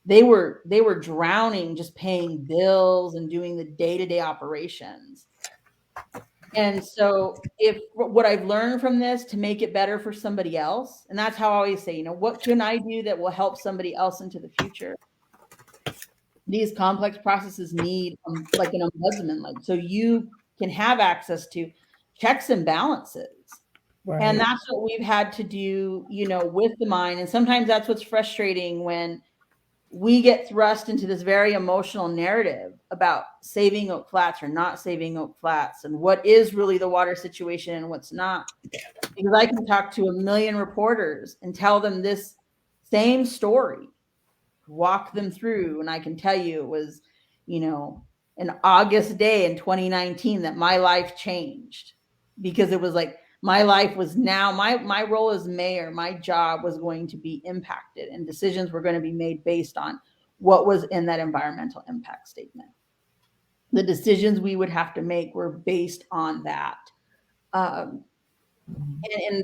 [SPEAKER 1] They were drowning just paying bills and doing the day-to-day operations. And so if what I've learned from this to make it better for somebody else, and that's how I always say, what can I do that will help somebody else into the future? These complex processes need like an ombudsman, so you can have access to checks and balances. Right. And that's what we've had to do, with the mine. And sometimes that's what's frustrating, when we get thrust into this very emotional narrative about saving Oak Flats or not saving Oak Flats, and what is really the water situation and what's not. Because I can talk to 1 million reporters and tell them this same story, walk them through, and I can tell you it was, an August day in 2019 that my life changed, because it was like my life was now, my role as mayor, my job was going to be impacted, and decisions were going to be made based on what was in that environmental impact statement. The decisions we would have to make were based on that. And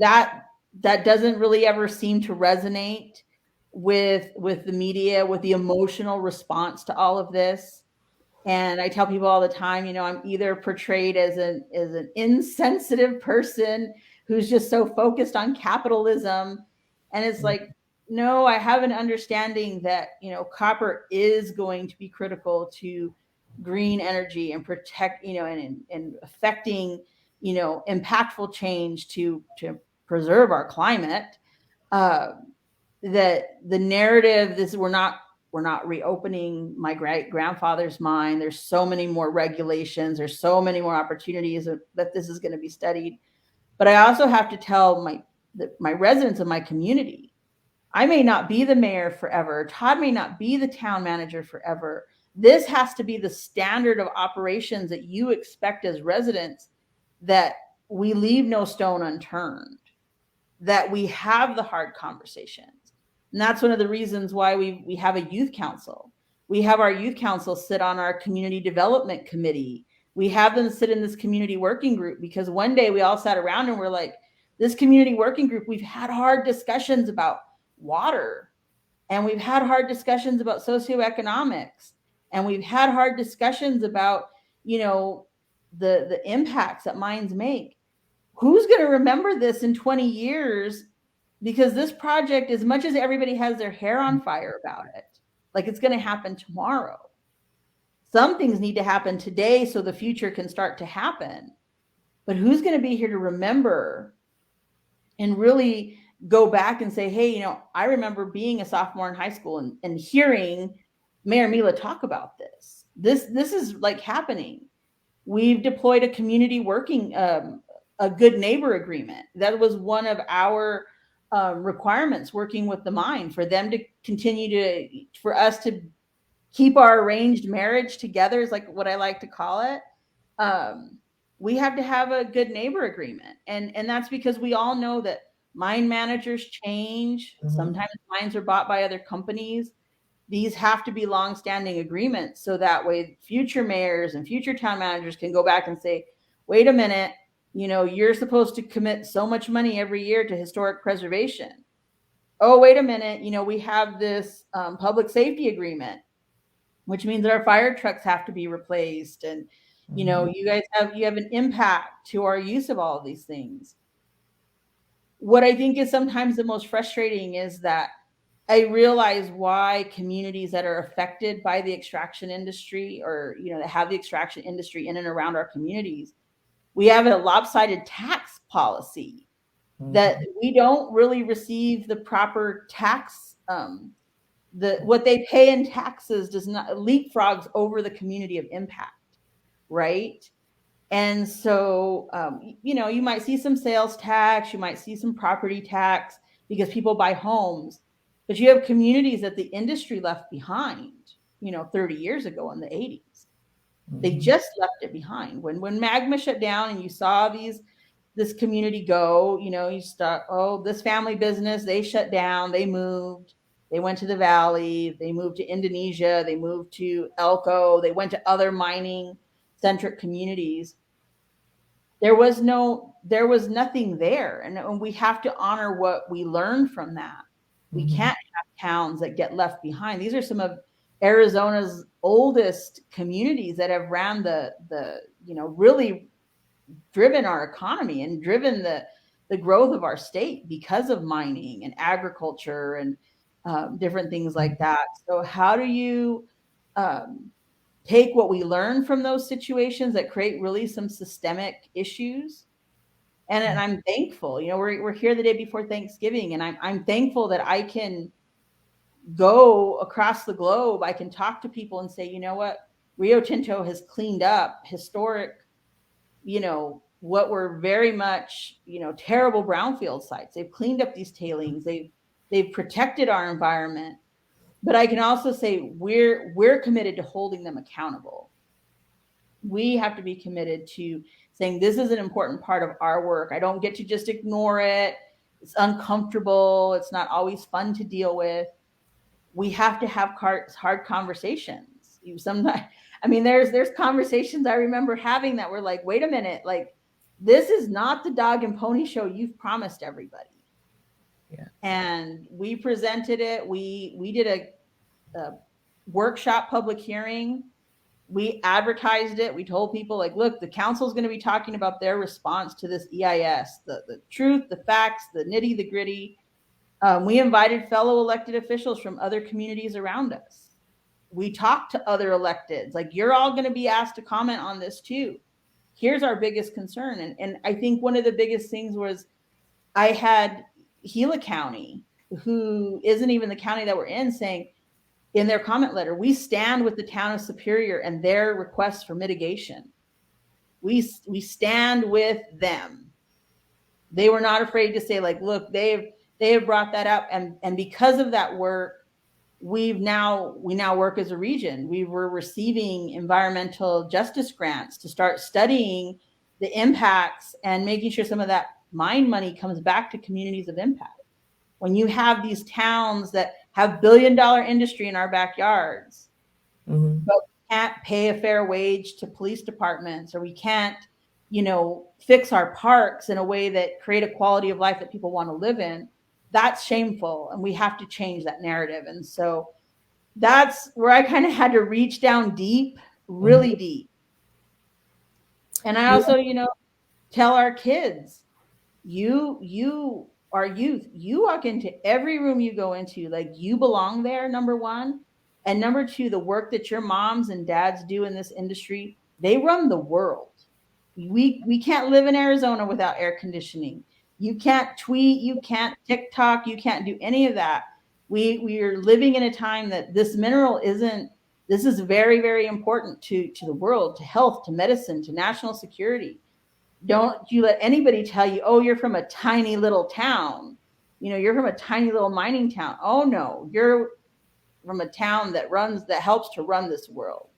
[SPEAKER 1] that doesn't really ever seem to resonate with the media, with the emotional response to all of this. And I tell people all the time, I'm either portrayed as an insensitive person who's just so focused on capitalism. And it's like, no, I have an understanding that, copper is going to be critical to green energy and protect, and affecting, impactful change to preserve our climate. That the narrative, we're not reopening my great grandfather's mine. There's so many more regulations. There's so many more opportunities that this is going to be studied. But I also have to tell my residents of my community, I may not be the mayor forever. Todd may not be the town manager forever. This has to be the standard of operations that you expect as residents, that we leave no stone unturned, that we have the hard conversations. And that's one of the reasons why we have a youth council. We have our youth council sit on our community development committee. We have them sit in this community working group, because one day we all sat around and we're like, this community working group, we've had hard discussions about water, and we've had hard discussions about socioeconomics, and we've had hard discussions about, the impacts that mines make. Who's going to remember this in 20 years? Because this project, as much as everybody has their hair on fire about it, like it's going to happen tomorrow, some things need to happen today so the future can start to happen. But who's going to be here to remember and really go back and say, hey, I remember being a sophomore in high school and hearing Mayor Mila talk about this. This is like happening. We've deployed a community working, a good neighbor agreement. That was one of our requirements, working with the mine, for them to continue for us to keep our arranged marriage together, is like what I like to call it. We have to have a good neighbor agreement. And that's because we all know that mine managers change. Mm-hmm. Sometimes mines are bought by other companies. These have to be longstanding agreements, so that way future mayors and future town managers can go back and say, wait a minute, you're supposed to commit so much money every year to historic preservation. Oh, wait a minute, we have this public safety agreement, which means that our fire trucks have to be replaced. And, you guys have an impact to our use of all of these things. What I think is sometimes the most frustrating is that I realize why communities that are affected by the extraction industry, or, that have the extraction industry in and around our communities, we have a lopsided tax policy, that we don't really receive the proper tax. What they pay in taxes does not leapfrogs over the community of impact, right? And so, you might see some sales tax, you might see some property tax, because people buy homes, but you have communities that the industry left behind, 30 years ago in the 80s. They just left it behind. When magma shut down and you saw these this community go? You start, oh, this family business, they shut down, they moved, they went to the valley, they moved to Indonesia, they moved to Elko, they went to other mining centric communities. There was nothing there, and we have to honor what we learned from that. We can't have towns that get left behind. These are some of Arizona's oldest communities that have ran the really driven our economy and driven the growth of our state because of mining and agriculture and different things like that. So how do you take what we learn from those situations that create really some systemic issues? And I'm thankful, we're here the day before Thanksgiving, and I'm thankful that I can go across the globe. I can talk to people and say, you know what, Rio Tinto has cleaned up historic, what were very much, terrible brownfield sites. They've cleaned up these tailings. They've protected our environment. But I can also say we're committed to holding them accountable. We have to be committed to saying this is an important part of our work. I don't get to just ignore it. It's uncomfortable. It's not always fun to deal with. We have to have hard conversations. Sometimes, there's conversations I remember having that were like, wait a minute, like, this is not the dog and pony show you've promised everybody.
[SPEAKER 2] Yeah.
[SPEAKER 1] And we presented it. We did a workshop public hearing. We advertised it. We told people, like, look, the council is going to be talking about their response to this EIS, the truth, the facts, the nitty, the gritty. We invited fellow elected officials from other communities around us. We talked to other electeds, like, you're all going to be asked to comment on this too. Here's our biggest concern. And I think one of the biggest things was I had Gila County, who isn't even the county that we're in, saying in their comment letter, we stand with the town of Superior and their requests for mitigation. We stand with them. They were not afraid to say, like, look, they have brought that up. And because of that work, we now work as a region. We were receiving environmental justice grants to start studying the impacts and making sure some of that mine money comes back to communities of impact. When you have these towns that have billion-dollar industry in our backyards, but we can't pay a fair wage to police departments, or we can't, fix our parks in a way that create a quality of life that people want to live in, that's shameful. And we have to change that narrative. And so that's where I kind of had to reach down deep, really deep. And I also, tell our kids, you are youth. You walk into every room you go into, like, you belong there, number one. And number two, the work that your moms and dads do in this industry, they run the world. We can't live in Arizona without air conditioning. You can't tweet, you can't TikTok, you can't do any of that. We are living in a time that this mineral this is very, very important to the world, to health, to medicine, to national security. Don't you let anybody tell you, oh, you're from a tiny little town. You're from a tiny little mining town. Oh no, you're from a town that helps to run this world.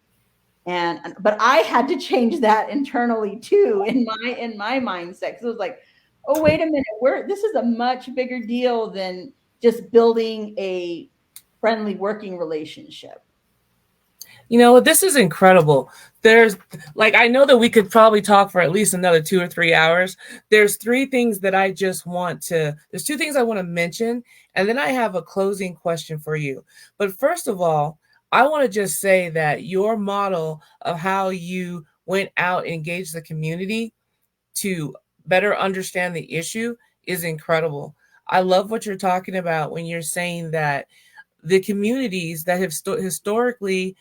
[SPEAKER 1] But I had to change that internally too in my mindset. So it was like, oh, wait a minute, this is a much bigger deal than just building a friendly working relationship.
[SPEAKER 2] This is incredible. There's, like, I know that we could probably talk for at least another 2 or 3 hours. There's three things that there's two things I want to mention, and then I have a closing question for you. But first of all, I want to just say that your model of how you went out and engaged the community to better understand the issue is incredible. I love what you're talking about when you're saying that the communities that have historically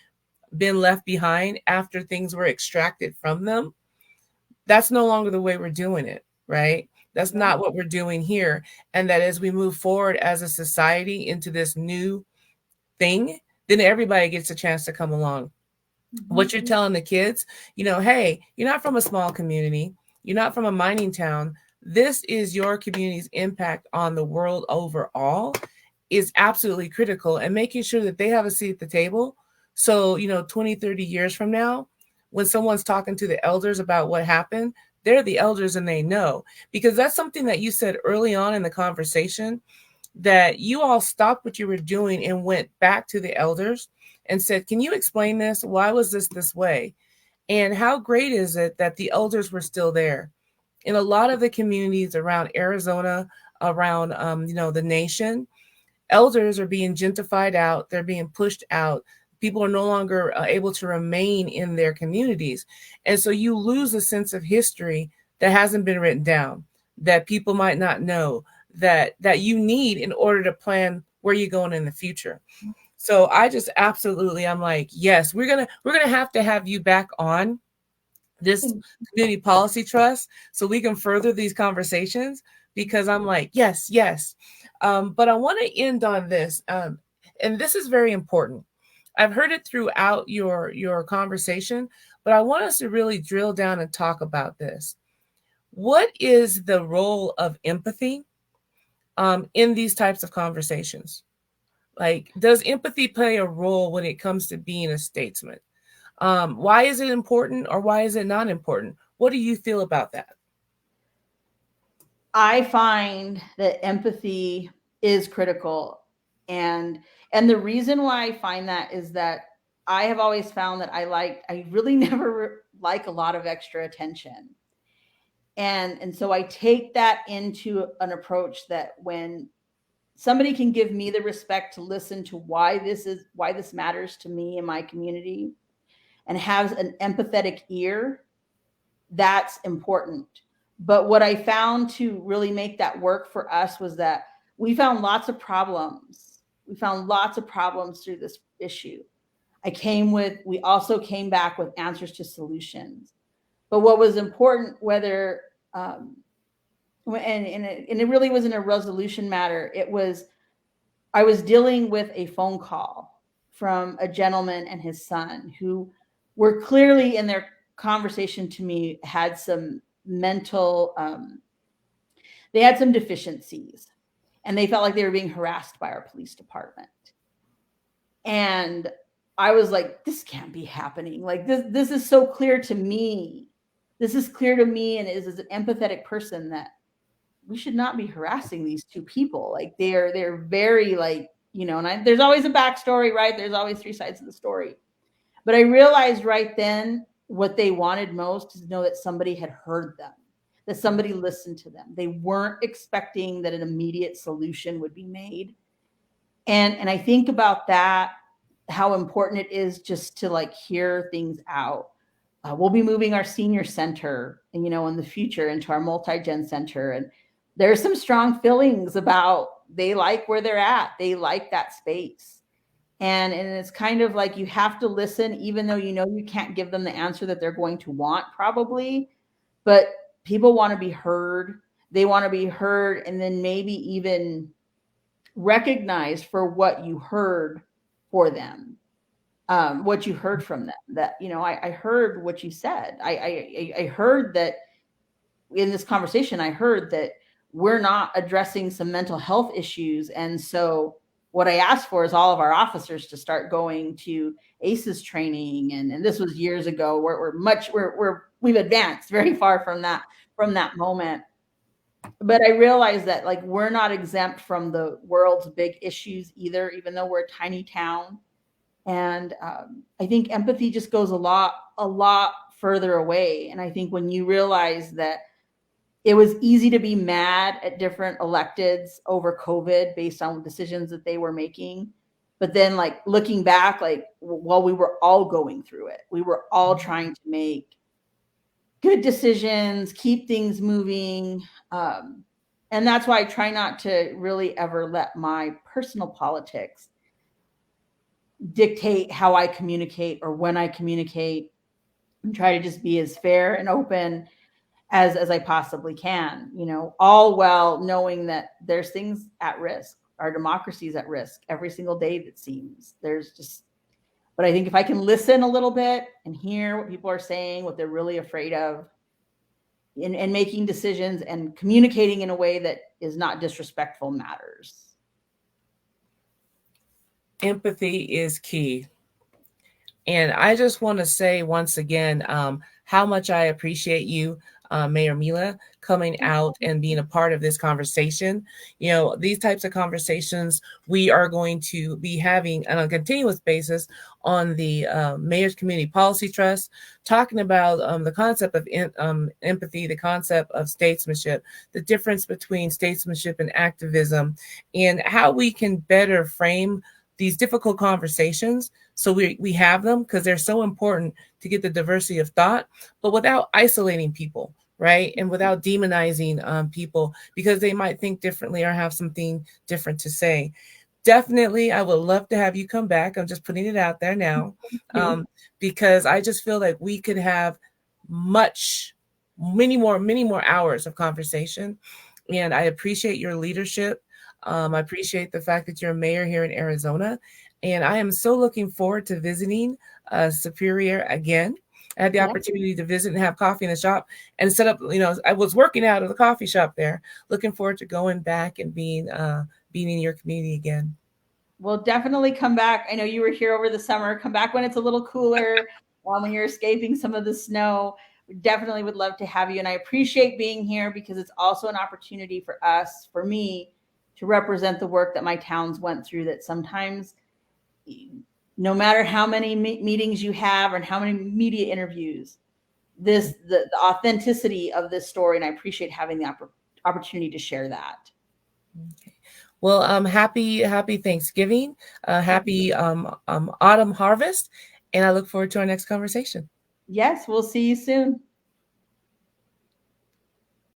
[SPEAKER 2] been left behind after things were extracted from them, that's no longer the way we're doing it, right? That's not what we're doing here. And that as we move forward as a society into this new thing, then everybody gets a chance to come along. What you're telling the kids, hey, you're not from a small community. You're not from a mining town. This is your community's impact on the world overall is absolutely critical, and making sure that they have a seat at the table. So, 20, 30 years from now, when someone's talking to the elders about what happened, they're the elders and they know. Because that's something that you said early on in the conversation, that you all stopped what you were doing and went back to the elders and said, can you explain this? Why was this way? And how great is it that the elders were still there? In a lot of the communities around Arizona, around the nation, elders are being gentrified out. They're being pushed out. People are no longer able to remain in their communities. And so you lose a sense of history that hasn't been written down, that people might not know, that you need in order to plan where you're going in the future. So I just absolutely, I'm like, yes, we're gonna have to have you back on this community policy trust so we can further these conversations, because I'm like, yes, yes. But I want to end on this, and this is very important. I've heard it throughout your conversation, but I want us to really drill down and talk about this. What is the role of empathy in these types of conversations? Like, does empathy play a role when it comes to being a statesman? Why is it important, or why is it not important? What do you feel about that?
[SPEAKER 1] I find that empathy is critical. And the reason why I find that is that I have always found that I really never like a lot of extra attention. And so I take that into an approach that when somebody can give me the respect to listen to why this matters to me and my community, and has an empathetic ear, that's important. But what I found to really make that work for us was that we found lots of problems. We found lots of problems through this issue. We also came back with answers to solutions. But what was important, whether, and it really wasn't a resolution matter, I was dealing with a phone call from a gentleman and his son who were clearly, in their conversation to me, had some mental, they had some deficiencies, and they felt like they were being harassed by our police department. And I was like, this can't be happening. Like, this is so clear to me. This is clear to me, and is an empathetic person, that we should not be harassing these two people. Like, they're very, like, and there's always a backstory, right? There's always three sides of the story. But I realized right then what they wanted most is to know that somebody had heard them, that somebody listened to them. They weren't expecting that an immediate solution would be made. And I think about that, how important it is just to, like, hear things out. We'll be moving our senior center, in the future, into our multi-gen center. And there's some strong feelings about, they like where they're at. They like that space. And it's kind of like, you have to listen, even though you can't give them the answer that they're going to want, probably. But people want to be heard. They want to be heard, and then maybe even recognized for what you heard for them, what you heard from them. That, I heard what you said. I heard that in this conversation, I heard that we're not addressing some mental health issues. And so what I asked for is all of our officers to start going to ACEs training. And this was years ago. We've advanced very far from that moment. But I realized that, like, we're not exempt from the world's big issues either, even though we're a tiny town. And I think empathy just goes a lot further away. And I think when you realize that it was easy to be mad at different electeds over COVID based on decisions that they were making. But then, like, looking back, like, well, we were all going through it. We were all trying to make good decisions, keep things moving. And that's why I try not to really ever let my personal politics dictate how I communicate or when I communicate, and try to just be as fair and open as I possibly can, all while knowing that there's things at risk. Our democracy is at risk every single day, that seems. But I think if I can listen a little bit and hear what people are saying, what they're really afraid of, and making decisions and communicating in a way that is not disrespectful, matters.
[SPEAKER 2] Empathy is key. And I just want to say once again, how much I appreciate you Mayor Mila, coming out and being a part of this conversation. These types of conversations we are going to be having on a continuous basis on the Mayor's Community Policy Trust, talking about the concept of empathy, the concept of statesmanship, the difference between statesmanship and activism, and how we can better frame these difficult conversations so we have them, because they're so important to get the diversity of thought, but without isolating people, right? And without demonizing people because they might think differently or have something different to say. Definitely, I would love to have you come back. I'm just putting it out there now, because I just feel like we could have many more hours of conversation. And I appreciate your leadership. I appreciate the fact that you're a mayor here in Arizona. And I am so looking forward to visiting Superior again. I had the opportunity to visit and have coffee in the shop and set up, I was working out of the coffee shop there. Looking forward to going back and being in your community again.
[SPEAKER 1] Well, definitely come back. I know you were here over the summer. Come back when it's a little cooler, when you're escaping some of the snow. We definitely would love to have you. And I appreciate being here because it's also an opportunity for us, for me, to represent the work that my towns went through, that sometimes, no matter how many meetings you have and how many media interviews, the authenticity of this story, and I appreciate having the opportunity to share that.
[SPEAKER 2] Okay. Well, happy Thanksgiving, happy autumn harvest, and I look forward to our next conversation.
[SPEAKER 1] Yes, we'll see you soon.